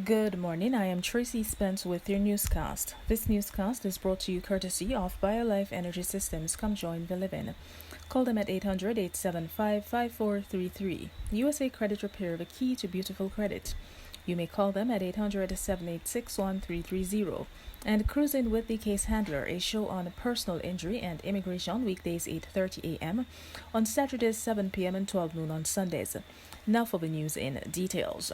Good morning, I am Tracy Spence with your newscast. This newscast is brought to you courtesy of BioLife Energy Systems. Come join the living. Call them at 800-875-5433. USA Credit Repair, the key to beautiful credit. You may call them at 800-786-1330. And Cruising with the Case Handler, a show on personal injury and immigration, weekdays 8:30 a.m. on Saturdays 7 p.m. and 12 noon on Sundays. Now for the news in details.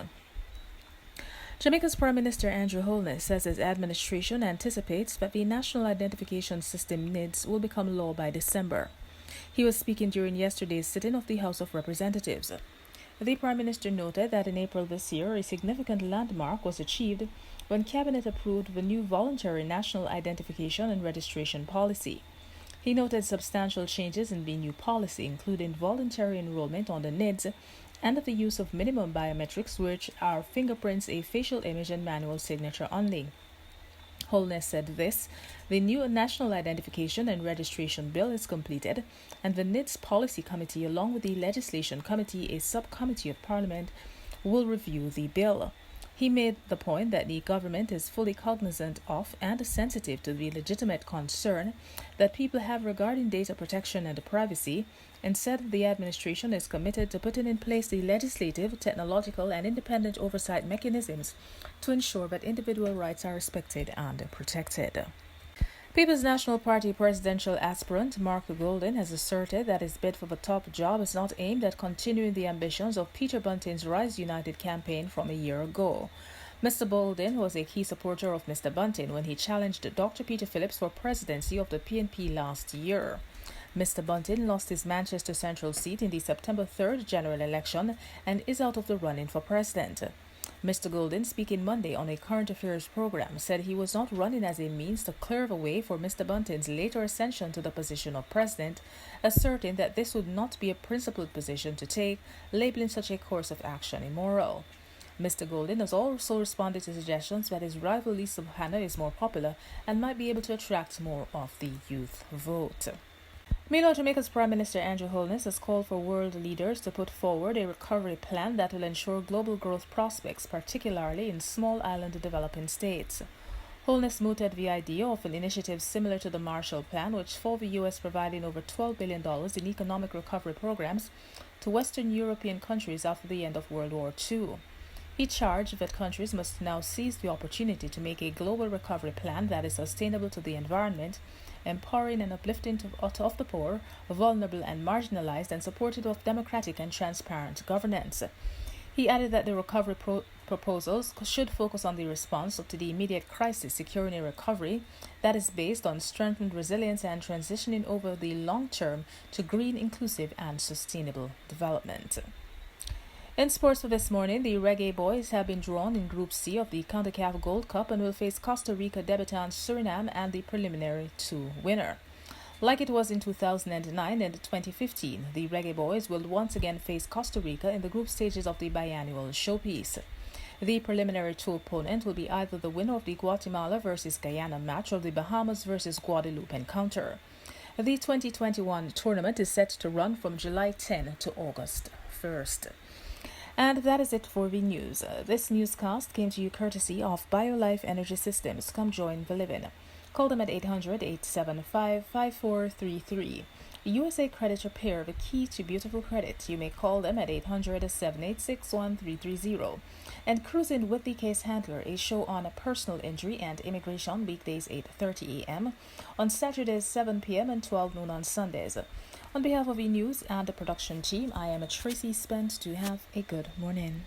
Jamaica's Prime Minister Andrew Holness says his administration anticipates that the National Identification System NIDS will become law by December. He was speaking during yesterday's sitting of the House of Representatives. The Prime Minister noted that in April this year, a significant landmark was achieved when Cabinet approved the new voluntary National Identification and Registration Policy. He noted substantial changes in the new policy, including voluntary enrollment on the NIDS and the use of minimum biometrics, which are fingerprints, a facial image, and manual signature only. Holness said the new National Identification and Registration Bill is completed, and the NIDS Policy Committee, along with the Legislation Committee, a subcommittee of Parliament, will review the bill. He made the point that the government is fully cognizant of and sensitive to the legitimate concern that people have regarding data protection and privacy, and said the administration is committed to putting in place the legislative, technological, and independent oversight mechanisms to ensure that individual rights are respected and protected. People's National Party presidential aspirant Mark Golden has asserted that his bid for the top job is not aimed at continuing the ambitions of Peter Bunting's Rise United campaign from a year ago. Mr. Golden was a key supporter of Mr. Bunting when he challenged Dr. Peter Phillips for presidency of the PNP last year. Mr. Bunting lost his Manchester Central seat in the September 3rd general election and is out of the running for president. Mr. Golden, speaking Monday on a current affairs program, said he was not running as a means to clear the way for Mr. Bunting's later ascension to the position of president, asserting that this would not be a principled position to take, labeling such a course of action immoral. Mr. Golden has also responded to suggestions that his rival Lisa Buchanan is more popular and might be able to attract more of the youth vote. Meanwhile, Jamaica's Prime Minister Andrew Holness has called for world leaders to put forward a recovery plan that will ensure global growth prospects, particularly in small island developing states. Holness mooted the idea of an initiative similar to the Marshall Plan, which saw the U.S. providing over $12 billion in economic recovery programs to Western European countries after the end of World War II. He charged that countries must now seize the opportunity to make a global recovery plan that is sustainable to the environment, empowering and uplifting of the poor, vulnerable and marginalized, and supportive of democratic and transparent governance. He added that the recovery proposals should focus on the response to the immediate crisis, securing a recovery that is based on strengthened resilience and transitioning over the long term to green, inclusive, and sustainable development. In sports for this morning, the Reggae Boys have been drawn in Group C of the CONCACAF Gold Cup and will face Costa Rica debutant Suriname and the preliminary 2 winner. Like it was in 2009 and 2015, the Reggae Boys will once again face Costa Rica in the group stages of the biannual showpiece. The preliminary 2 opponent will be either the winner of the Guatemala versus Guyana match or the Bahamas versus Guadeloupe encounter. The 2021 tournament is set to run from July 10 to August 1st. And that is it for the news. This newscast came to you courtesy of BioLife Energy Systems. Come join the living. Call them at 800-875-5433. USA Credit Repair, the key to beautiful credit. You may call them at 800-786-1330. And Cruising with the Case Handler, a show on personal injury and immigration, weekdays 8:30 a.m. on Saturdays 7 p.m. and 12 noon on Sundays. On behalf of the news and the production team, I am Tracy Spence. To have a good morning.